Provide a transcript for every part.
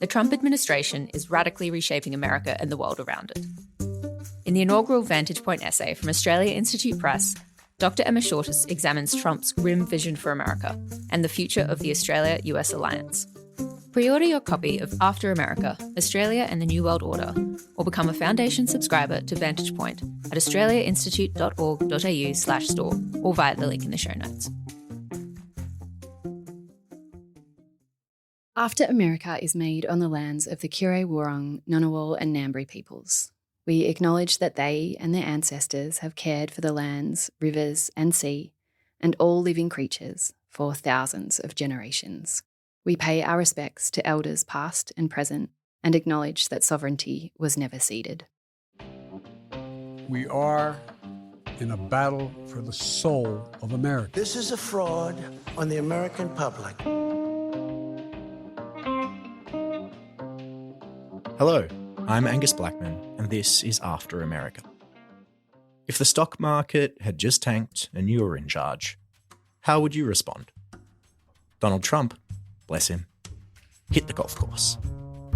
The Trump administration is radically reshaping America and the world around it. In the inaugural Vantage Point essay from Australia Institute Press, Dr Emma Shortis examines Trump's grim vision for America and the future of the Australia-US alliance. Pre-order your copy of After America, Australia and the New World Order, or become a Foundation subscriber to Vantage Point at australiainstitute.org.au/store or via the link in the show notes. After America is made on the lands of the Kure-Wurrung, Ngunnawal and Ngambri peoples. We acknowledge that they and their ancestors have cared for the lands, rivers and sea, and all living creatures for thousands of generations. We pay our respects to elders past and present and acknowledge that sovereignty was never ceded. We are in a battle for the soul of America. This is a fraud on the American public. Hello, I'm Angus Blackman, and this is After America. If the stock market had just tanked and you were in charge, how would you respond? Donald Trump, bless him, hit the golf course.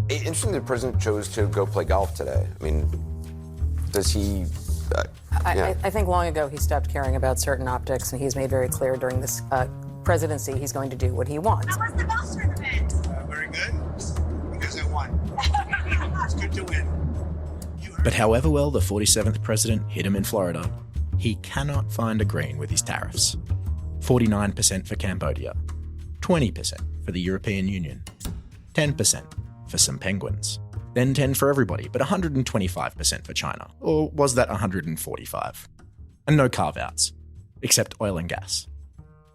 Interesting the president chose to go play golf today. I mean, does he... I think long ago he stopped caring about certain optics, and he's made very clear during this presidency he's going to do what he wants. How was the golf tournament? Very good, because I won. It's good to win. But however well the 47th president hit him in Florida, he cannot find a green with his tariffs. 49% for Cambodia, 20% for the European Union, 10% for some penguins, then 10 for everybody, but 125% for China. Or was that 145? And no carve-outs, except oil and gas,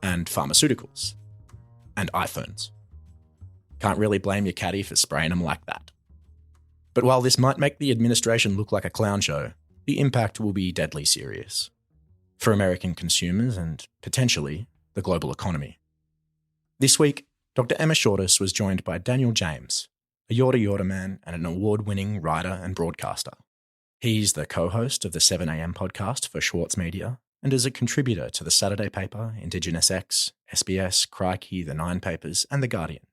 and pharmaceuticals, and iPhones. Can't really blame your caddy for spraying them like that. But while this might make the administration look like a clown show, the impact will be deadly serious. For American consumers and, potentially, the global economy. This week, Dr Emma Shortis was joined by Daniel James, a Yorta Yorta man and an award-winning writer and broadcaster. He's the co-host of the 7am podcast for Schwartz Media and is a contributor to the Saturday paper, Indigenous X, SBS, Crikey, the Nine Papers and The Guardian.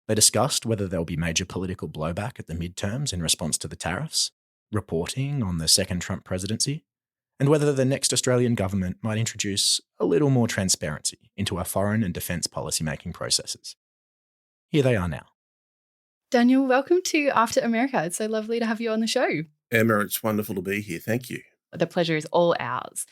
They discussed whether there'll be major political blowback at the midterms in response to the tariffs, reporting on the second Trump presidency, and whether the next Australian government might introduce a little more transparency into our foreign and defence policy-making processes. Here they are now. Daniel, welcome to After America. It's so lovely to have you on the show. Emma, it's wonderful to be here. Thank you. The pleasure is all ours.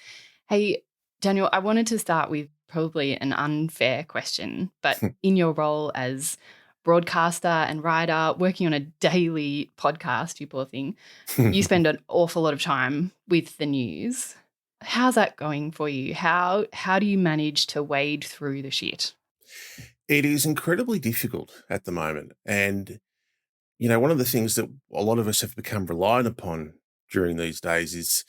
Hey, Daniel, I wanted to start with probably an unfair question, but in your role as broadcaster and writer, working on a daily podcast, you poor thing, you spend an awful lot of time with the news. How's that going for you? How do you manage to wade through the shit? It is incredibly difficult at the moment. And, you know, one of the things that a lot of us have become reliant upon during these days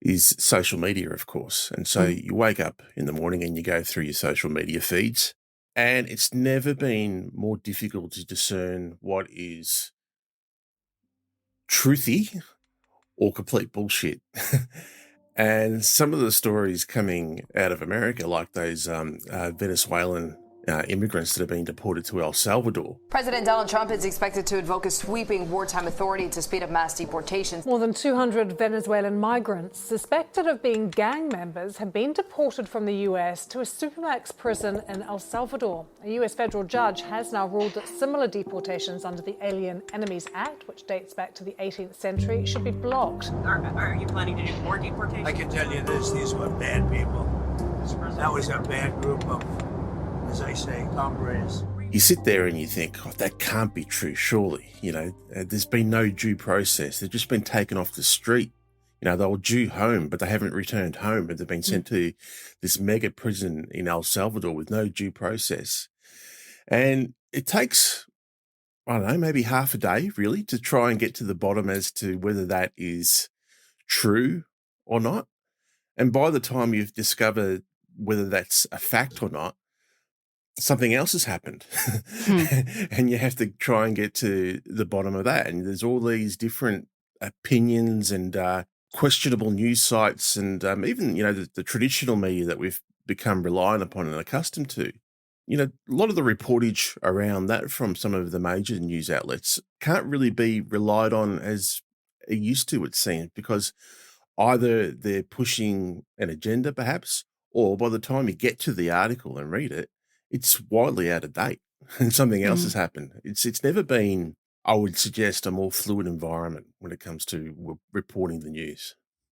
is social media, of course. And so you wake up in the morning and you go through your social media feeds. And it's never been more difficult to discern what is truthy or complete bullshit. And some of the stories coming out of America, like those Venezuelan immigrants that have been deported to El Salvador. President Donald Trump is expected to invoke a sweeping wartime authority to speed up mass deportations. More than 200 Venezuelan migrants suspected of being gang members have been deported from the US to a supermax prison in El Salvador. A US federal judge has now ruled that similar deportations under the Alien Enemies Act, which dates back to the 18th century, should be blocked. Are you planning to do more deportations? I can tell you this, these were bad people. That was a bad group of, as I say, comrades. You sit there and you think, oh, that can't be true, surely. You know, there's been no due process. They've just been taken off the street. You know, they were due home, but they haven't returned home, but they've been sent to this mega prison in El Salvador with no due process. And it takes, I don't know, maybe half a day, really, to try and get to the bottom as to whether that is true or not. And by the time you've discovered whether that's a fact or not, something else has happened. And you have to try and get to the bottom of that. And there's all these different opinions and questionable news sites and even, you know, the traditional media that we've become reliant upon and accustomed to. a lot of the reportage around that from some of the major news outlets can't really be relied on as it used to, it seems, because either they're pushing an agenda perhaps, or by the time you get to the article and read it, it's widely out of date and something else has happened. It's never been, I would suggest, a more fluid environment when it comes to reporting the news.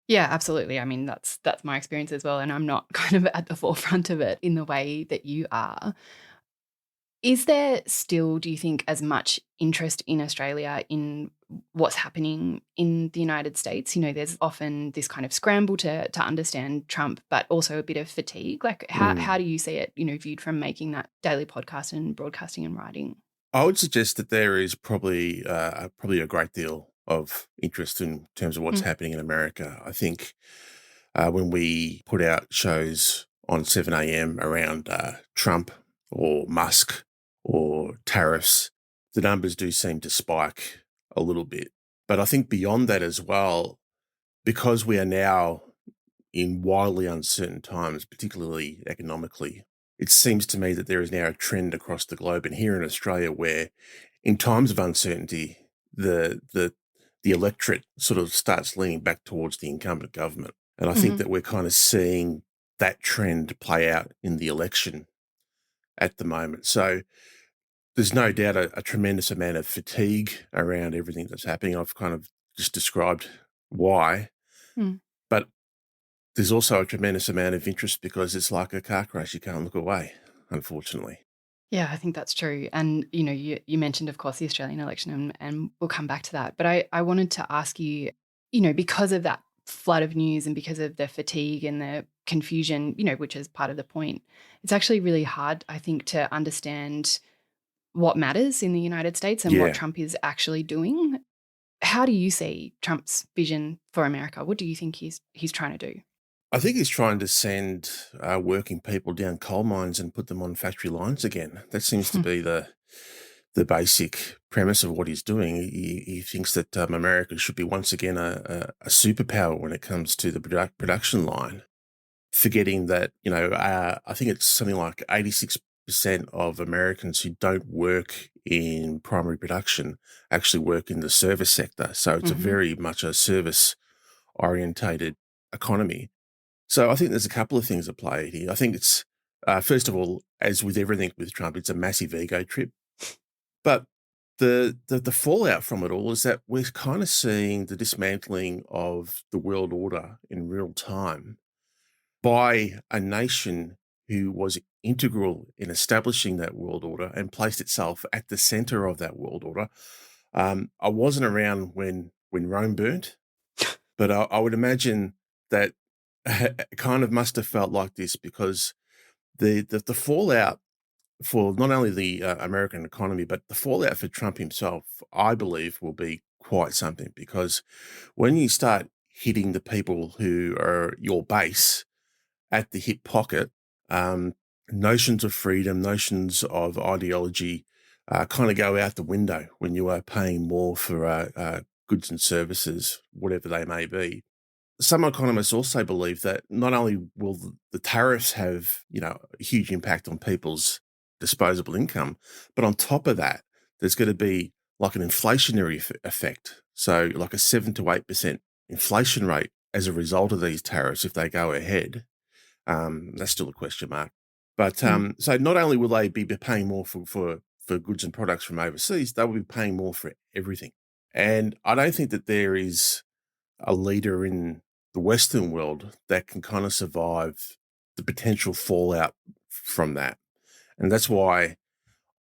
Yeah, absolutely. I mean, that's my experience as well, and I'm not kind of at the forefront of it in the way that you are. Is there still, do you think, as much interest in Australia in what's happening in the United States? There's often this kind of scramble to understand Trump, but also a bit of fatigue. Like, how do you see it, viewed from making that daily podcast and broadcasting and writing? I would suggest that there is probably a great deal of interest in terms of what's happening in America. I think when we put out shows on 7 a.m. around Trump or Musk or tariffs, the numbers do seem to spike a little bit. But I think beyond that as well, because we are now in wildly uncertain times, particularly economically, it seems to me that there is now a trend across the globe and here in Australia where in times of uncertainty, the electorate sort of starts leaning back towards the incumbent government. And I think that we're kind of seeing that trend play out in the election at the moment. So there's no doubt a tremendous amount of fatigue around everything that's happening. I've kind of just described why. But there's also a tremendous amount of interest because it's like a car crash. You can't look away, unfortunately. Yeah, I think that's true. And, you mentioned, of course, the Australian election, and we'll come back to that. But I wanted to ask you, because of that flood of news and because of the fatigue and the confusion, which is part of the point, it's actually really hard, I think, to understand what matters in the United States and what Trump is actually doing. How do you see Trump's vision for America? What do you think he's trying to do? I think he's trying to send working people down coal mines and put them on factory lines again. That seems to be the basic premise of what he's doing. He thinks that America should be once again a superpower when it comes to the production line, forgetting that, I think it's something like 86% of Americans who don't work in primary production actually work in the service sector. So it's a very much a service-orientated economy. So I think there's a couple of things at play here. I think it's, first of all, as with everything with Trump, it's a massive ego trip. But the fallout from it all is that we're kind of seeing the dismantling of the world order in real time by a nation who was integral in establishing that world order and placed itself at the center of that world order. I wasn't around when Rome burnt, but I would imagine that it kind of must have felt like this because the fallout for not only the American economy, but the fallout for Trump himself, I believe, will be quite something, because when you start hitting the people who are your base at the hip pocket, notions of freedom, notions of ideology kind of go out the window when you are paying more for goods and services, whatever they may be. Some economists also believe that not only will the tariffs have, a huge impact on people's disposable income, but on top of that, there's going to be like an inflationary effect. So like a 7 to 8% inflation rate as a result of these tariffs if they go ahead. That's still a question mark. But so not only will they be paying more for goods and products from overseas, they will be paying more for everything. And I don't think that there is a leader in the Western world that can kind of survive the potential fallout from that. And that's why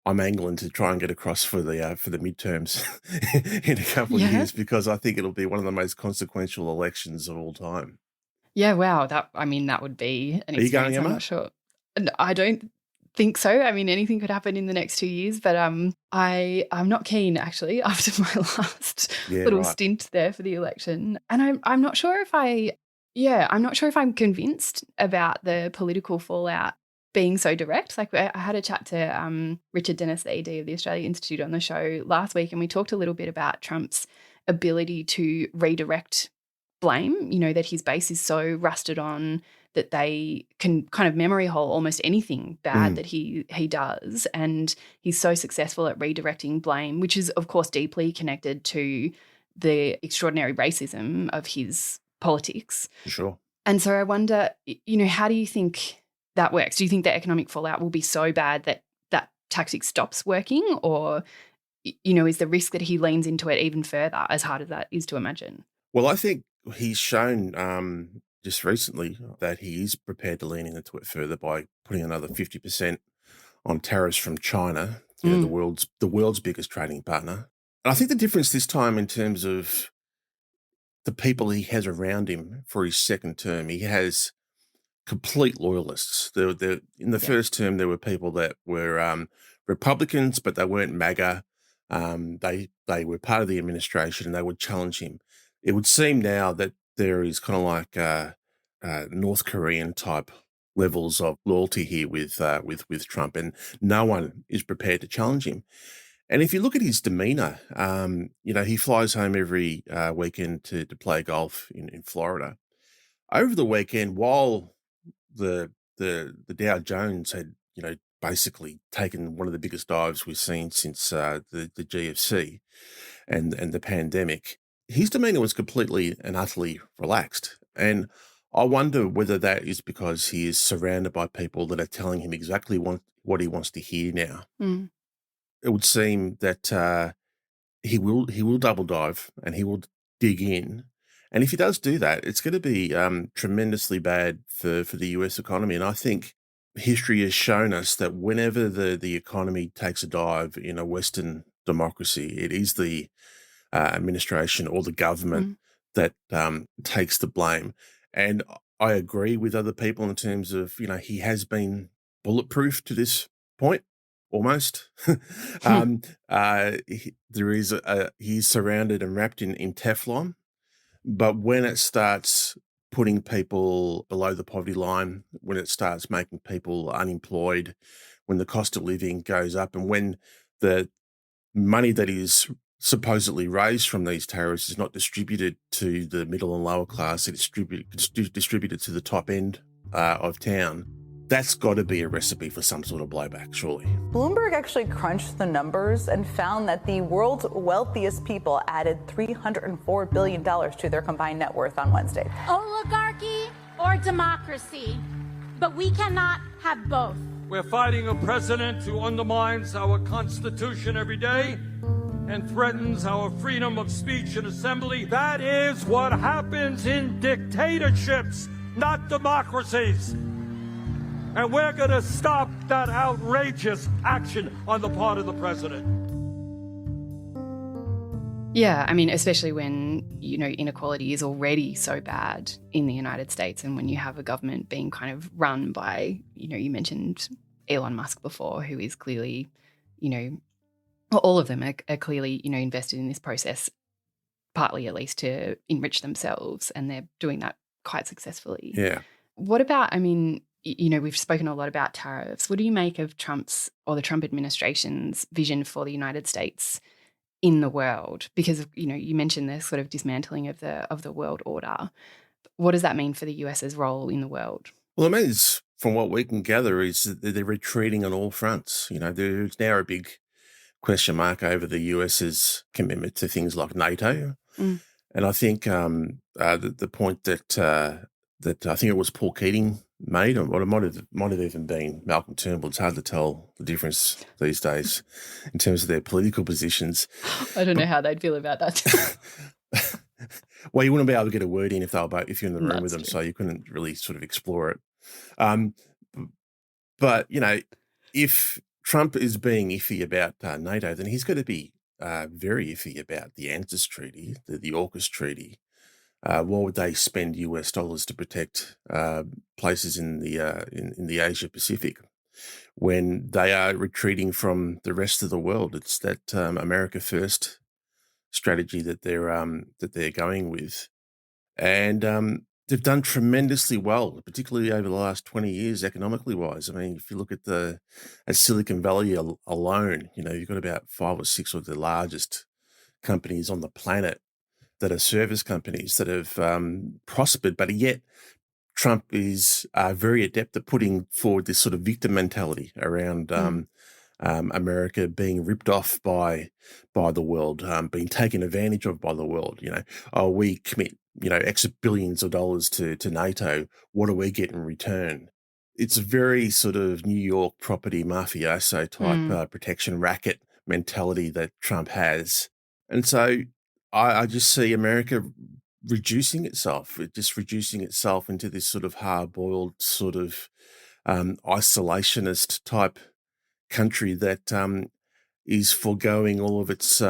I'm angling to try and get across for the midterms in a couple of years, because I think it'll be one of the most consequential elections of all time. Yeah, wow. That would be an experience. Are you going, Emma? I'm not sure. I don't think so. I mean, anything could happen in the next 2 years, but I'm not keen actually after my last little stint there for the election. And I'm not sure if I'm convinced about the political fallout being so direct. Like, I had a chat to Richard Dennis, the ED of the Australia Institute, on the show last week, and we talked a little bit about Trump's ability to redirect blame, that his base is so rusted on that they can kind of memory hole almost anything bad that he does. And he's so successful at redirecting blame, which is, of course, deeply connected to the extraordinary racism of his politics. Sure. And so I wonder, how do you think that works? Do you think the economic fallout will be so bad that that tactic stops working? Or, is the risk that he leans into it even further, as hard as that is to imagine? Well, I think he's shown just recently that he is prepared to lean into it further by putting another 50% on tariffs from China, the world's biggest trading partner. And I think the difference this time in terms of the people he has around him for his second term, he has complete loyalists. In the first term, there were people that were Republicans, but they weren't MAGA. They were part of the administration and they would challenge him. It would seem now that there is kind of like North Korean type levels of loyalty here with Trump, and no one is prepared to challenge him. And if you look at his demeanor, he flies home every weekend to play golf in Florida. Over the weekend, while the Dow Jones had, basically taken one of the biggest dives we've seen since the GFC and the pandemic, his demeanor was completely and utterly relaxed. And I wonder whether that is because he is surrounded by people that are telling him exactly what he wants to hear now. It would seem that he will double dive and he will dig in. And if he does do that, it's going to be tremendously bad for the US economy. And I think history has shown us that whenever the economy takes a dive in a Western democracy, it is the administration or the government that takes the blame. And I agree with other people in terms of, he has been bulletproof to this point. Almost. He's surrounded and wrapped in Teflon, but when it starts putting people below the poverty line, when it starts making people unemployed, when the cost of living goes up, and when the money that is supposedly raised from these tariffs is not distributed to the middle and lower class, it's distributed to the top end of town, that's got to be a recipe for some sort of blowback, surely. Bloomberg actually crunched the numbers and found that the world's wealthiest people added $304 billion to their combined net worth on Wednesday. Oligarchy or democracy, but we cannot have both. We're fighting a president who undermines our Constitution every day and threatens our freedom of speech and assembly. That is what happens in dictatorships, not democracies. And we're going to stop that outrageous action on the part of the president. Yeah, I mean, especially when, inequality is already so bad in the United States, and when you have a government being kind of run by, you mentioned Elon Musk before, who is clearly, all of them are clearly, invested in this process, partly at least to enrich themselves, and they're doing that quite successfully. Yeah. What about, we've spoken a lot about tariffs. What do you make of Trump's or the Trump administration's vision for the United States in the world? Because, you mentioned the sort of dismantling of the world order. What does that mean for the US's role in the world? Well, it means, from what we can gather, is that they're retreating on all fronts. There's now a big question mark over the US's commitment to things like NATO. And I think the point that I think it was Paul Keating made, or it might have even been Malcolm Turnbull. It's hard to tell the difference these days in terms of their political positions. I don't know how they'd feel about that. Well, you wouldn't be able to get a word in if you're in the room with them, true. So you couldn't really sort of explore it. But if Trump is being iffy about NATO, then he's got to be very iffy about the AUKUS treaty, the AUKUS treaty. Why would they spend US dollars to protect places in the Asia Pacific when they are retreating from the rest of the world? It's that America First strategy that they're going with, and they've done tremendously well, particularly over the last 20 years, economically wise. I mean, if you look at Silicon Valley alone, you've got about 5 or 6 of the largest companies on the planet that are service companies that have prospered, but yet Trump is very adept at putting forward this sort of victim mentality around America being ripped off by the world, being taken advantage of by the world. We commit X billions of dollars to NATO. What do we get in return? It's a very sort of New York property mafioso type protection racket mentality that Trump has, and so I just see America reducing itself into this sort of hard-boiled sort of isolationist type country that is foregoing all of its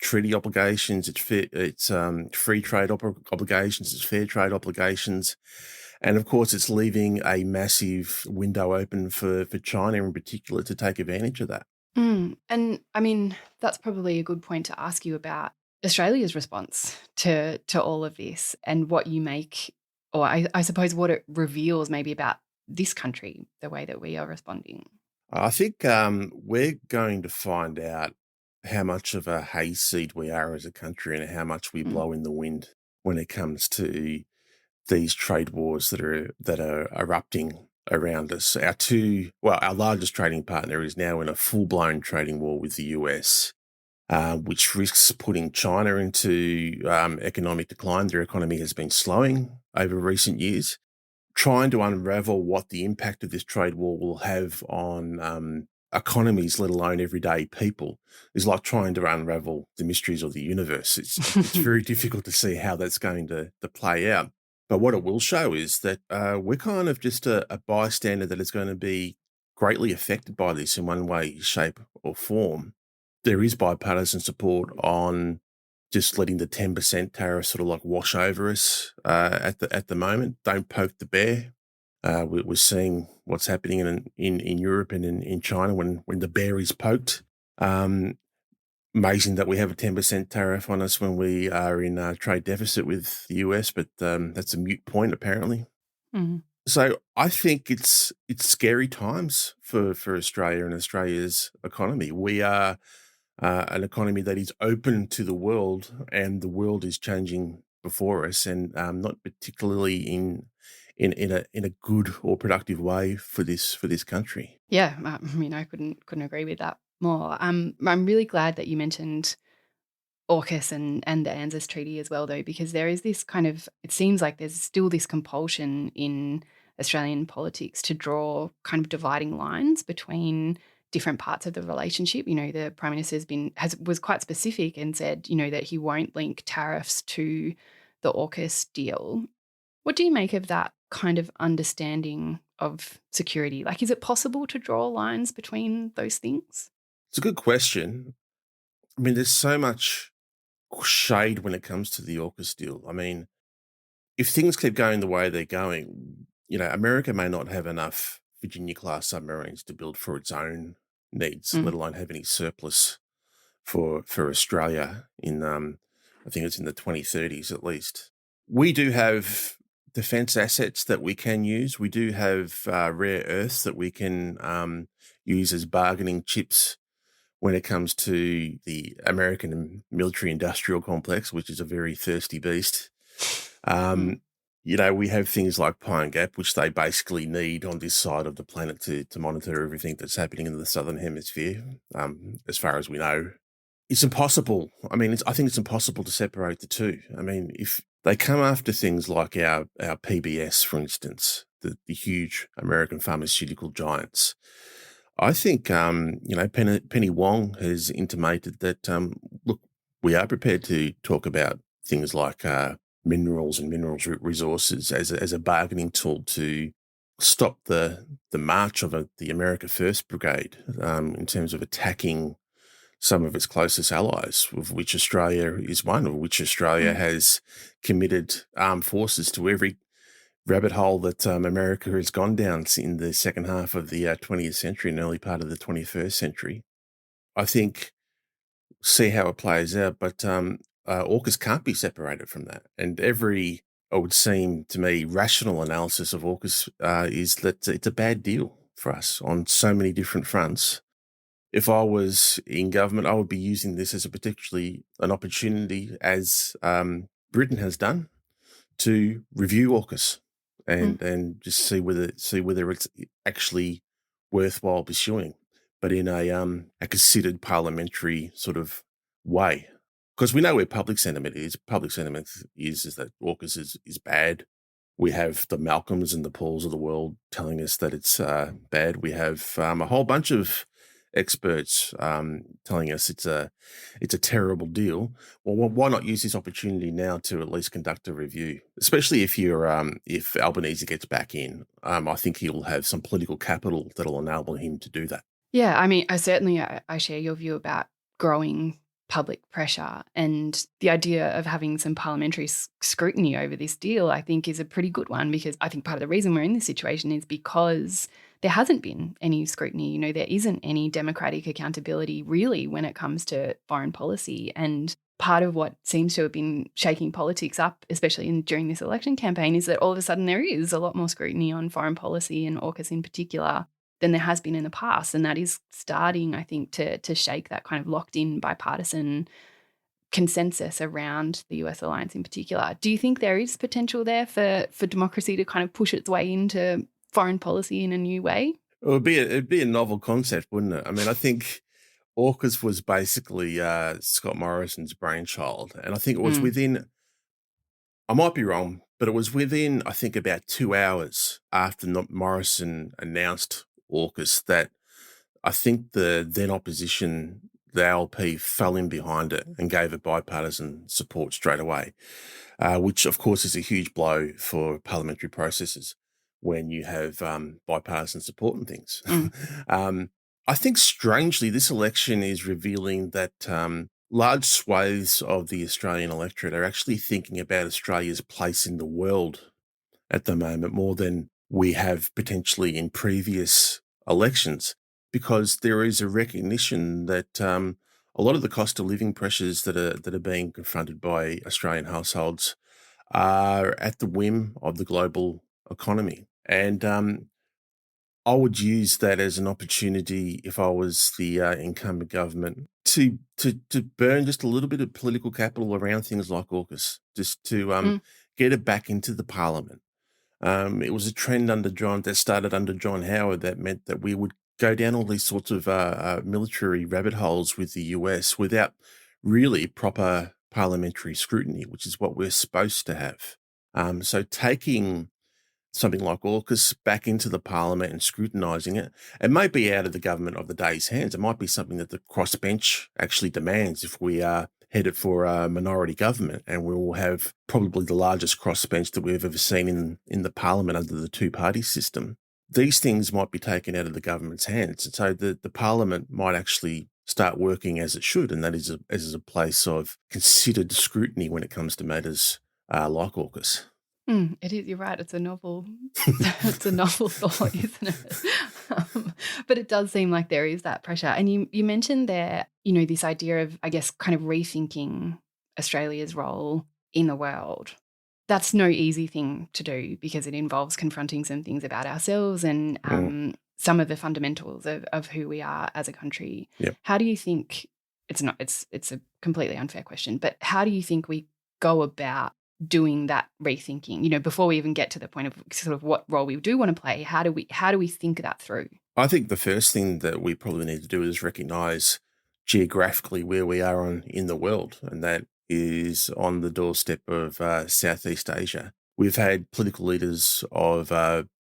treaty obligations, its free trade obligations, its fair trade obligations, and of course it's leaving a massive window open for China in particular to take advantage of that. And I mean, that's probably a good point to ask you about Australia's response to all of this and what you make, or I suppose what it reveals maybe about this country, the way that we are responding. I think we're going to find out how much of a hayseed we are as a country and how much we blow in the wind when it comes to these trade wars that are erupting around us. Our largest trading partner is now in a full-blown trading war with the US. Which risks putting China into economic decline. Their economy has been slowing over recent years. Trying to unravel what the impact of this trade war will have on economies, let alone everyday people, is like trying to unravel the mysteries of the universe. It's very difficult to see how that's going to play out. But what it will show is that we're kind of just a bystander that is going to be greatly affected by this in one way, shape, or form. There is bipartisan support on just letting the 10% tariff sort of like wash over us at the moment. Don't poke the bear. We're seeing what's happening in Europe and in China when the bear is poked. Amazing that we have a 10% tariff on us when we are in a trade deficit with the US, but that's a moot point apparently. Mm-hmm. So I think it's scary times for Australia and Australia's economy. We are an economy that is open to the world, and the world is changing before us, and not particularly in a good or productive way for this country. Yeah, I mean, I couldn't agree with that more. I'm really glad that you mentioned AUKUS and the ANZUS Treaty as well, though, because there is this kind of, it seems like there's still this compulsion in Australian politics to draw kind of dividing lines between different parts of the relationship. The Prime Minister's was quite specific and said, that he won't link tariffs to the AUKUS deal. What do you make of that kind of understanding of security? Like, is it possible to draw lines between those things? It's a good question. I mean, there's so much shade when it comes to the AUKUS deal. I mean, if things keep going the way they're going, America may not have enough Virginia-class submarines to build for its own needs, let alone have any surplus for Australia in, I think it's in the 2030s at least. We do have defence assets that we can use. We do have rare earths that we can use as bargaining chips when it comes to the American military-industrial complex, which is a very thirsty beast. We have things like Pine Gap, which they basically need on this side of the planet to monitor everything that's happening in the Southern Hemisphere, as far as we know. It's impossible. I mean, I think it's impossible to separate the two. I mean, if they come after things like our PBS, for instance, the huge American pharmaceutical giants, I think, Penny Wong has intimated that, look, we are prepared to talk about things like minerals and minerals resources as a bargaining tool to stop the march of the America First Brigade in terms of attacking some of its closest allies, of which Australia is one, of which Australia has committed armed forces to every rabbit hole that America has gone down in the second half of the 20th century and early part of the 21st century. I think, see how it plays out, but AUKUS can't be separated from that. And it would seem to me, rational analysis of AUKUS is that it's a bad deal for us on so many different fronts. If I was in government, I would be using this as an opportunity, as Britain has done, to review AUKUS and just see whether it's actually worthwhile pursuing, but in a considered parliamentary sort of way. Because we know where public sentiment is. Public sentiment is that AUKUS is bad. We have the Malcolms and the Pauls of the world telling us that it's bad. We have a whole bunch of experts telling us it's a terrible deal. Well, why not use this opportunity now to at least conduct a review, especially if Albanese gets back in. I think he'll have some political capital that'll enable him to do that. Yeah, I mean, I share your view about growing public pressure, and the idea of having some parliamentary scrutiny over this deal, I think, is a pretty good one, because I think part of the reason we're in this situation is because there hasn't been any scrutiny. There isn't any democratic accountability really when it comes to foreign policy. And part of what seems to have been shaking politics up, especially during this election campaign, is that all of a sudden there is a lot more scrutiny on foreign policy and AUKUS in particular than there has been in the past. And that is starting, I think, to shake that kind of locked-in bipartisan consensus around the US alliance in particular. Do you think there is potential there for democracy to kind of push its way into foreign policy in a new way? It'd be a novel concept, wouldn't it? I mean, I think AUKUS was basically Scott Morrison's brainchild. And I think it was within, I might be wrong, but it was within, I think, about 2 hours after Morrison announced AUKUS that I think the then opposition, the LP, fell in behind it and gave it bipartisan support straight away, which of course is a huge blow for parliamentary processes when you have bipartisan support and things. I think strangely this election is revealing that large swathes of the Australian electorate are actually thinking about Australia's place in the world at the moment more than we have potentially in previous elections, because there is a recognition that a lot of the cost of living pressures that are being confronted by Australian households are at the whim of the global economy. And I would use that as an opportunity, if I was the incumbent government, to burn just a little bit of political capital around things like AUKUS, just to get it back into the parliament. It was a trend that started under John Howard that meant that we would go down all these sorts of military rabbit holes with the US without really proper parliamentary scrutiny, which is what we're supposed to have. So taking something like AUKUS back into the parliament and scrutinising it, it might be out of the government of the day's hands. It might be something that the crossbench actually demands if we are headed for a minority government, and we will have probably the largest crossbench that we've ever seen in the parliament under the two-party system. These things might be taken out of the government's hands, and so the parliament might actually start working as it should, and that is as a place of considered scrutiny when it comes to matters like AUKUS. It is. You're right. It's a novel. It's a novel thought, isn't it? But it does seem like there is that pressure. And you mentioned there, this idea of, I guess, kind of rethinking Australia's role in the world. That's no easy thing to do, because it involves confronting some things about ourselves and some of the fundamentals of who we are as a country. Yep. How do you think? It's a completely unfair question, but how do you think we go about doing that rethinking, before we even get to the point of sort of what role we do want to play? How do we think that through? I think the first thing that we probably need to do is recognise geographically where we are in the world, and that is on the doorstep of Southeast Asia. We've had political leaders of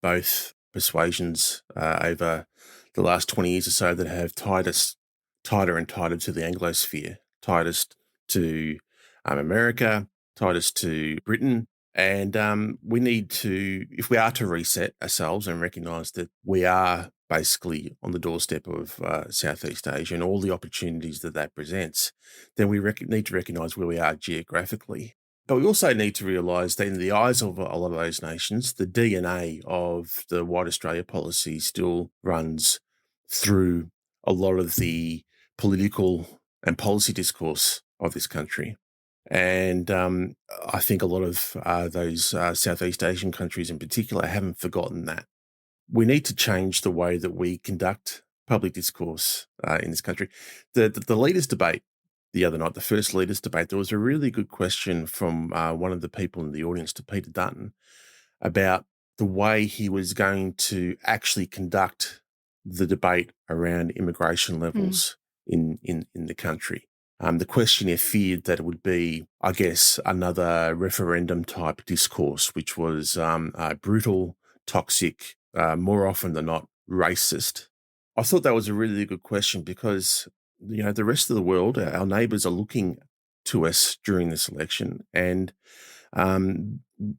both persuasions over the last 20 years or so that have tied us tighter and tighter to the Anglosphere, tied us to America, tied us to Britain, and we need to, if we are to reset ourselves and recognise that we are basically on the doorstep of Southeast Asia and all the opportunities that presents, then we need to recognise where we are geographically. But we also need to realise that in the eyes of a lot of those nations, the DNA of the White Australia policy still runs through a lot of the political and policy discourse of this country. And I think a lot of those Southeast Asian countries in particular haven't forgotten that. We need to change the way that we conduct public discourse in this country. The leaders' debate the other night, the first leaders' debate, there was a really good question from one of the people in the audience to Peter Dutton about the way he was going to actually conduct the debate around immigration levels in the country. The questionnaire feared that it would be, I guess, another referendum type discourse, which was brutal, toxic, more often than not racist. I thought that was a really good question because, the rest of the world, our neighbours are looking to us during this election. And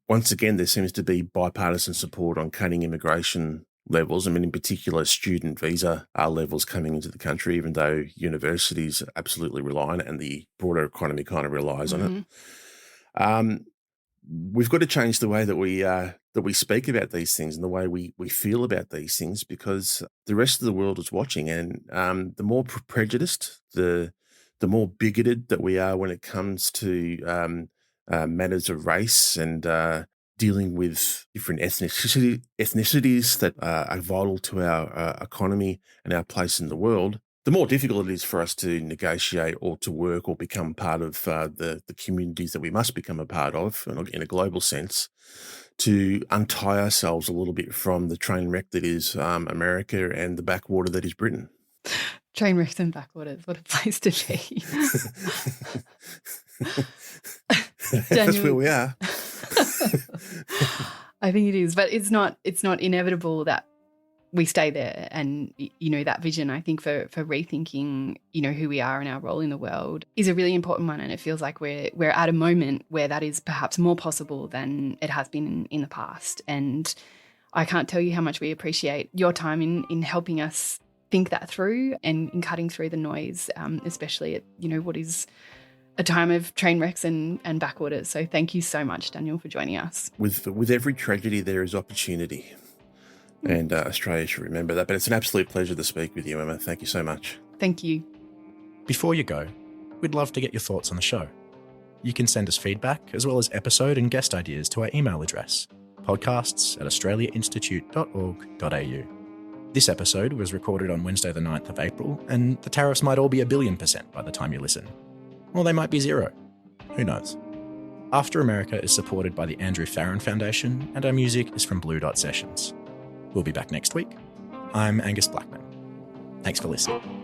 once again, there seems to be bipartisan support on cutting immigration levels. I mean, in particular, student visa levels coming into the country, even though universities absolutely rely on it and the broader economy kind of relies on it. We've got to change the way that we speak about these things and the way we feel about these things, because the rest of the world is watching, and the more prejudiced, the more bigoted that we are when it comes to matters of race and dealing with different ethnicities that are vital to our economy and our place in the world, the more difficult it is for us to negotiate or to work or become part of the communities that we must become a part of in a global sense, to untie ourselves a little bit from the train wreck that is America and the backwater that is Britain. Train wrecks and backwaters, what a place to be. That's where we are. I think it is, but it's not inevitable that we stay there. And, that vision, I think, for rethinking, who we are and our role in the world is a really important one. And it feels like we're at a moment where that is perhaps more possible than it has been in the past. And I can't tell you how much we appreciate your time in helping us think that through and in cutting through the noise, especially at, what is a time of train wrecks and backwaters. So thank you so much, Daniel, for joining us. With every tragedy, there is opportunity. And Australia should remember that. But it's an absolute pleasure to speak with you, Emma. Thank you so much. Thank you. Before you go, we'd love to get your thoughts on the show. You can send us feedback as well as episode and guest ideas to our email address, podcasts@australiainstitute.org.au. This episode was recorded on Wednesday the 9th of April, and the tariffs might all be 1,000,000,000% by the time you listen. Or they might be 0. Who knows? After America is supported by the Andrew Farron Foundation, and our music is from Blue Dot Sessions. We'll be back next week. I'm Angus Blackman. Thanks for listening.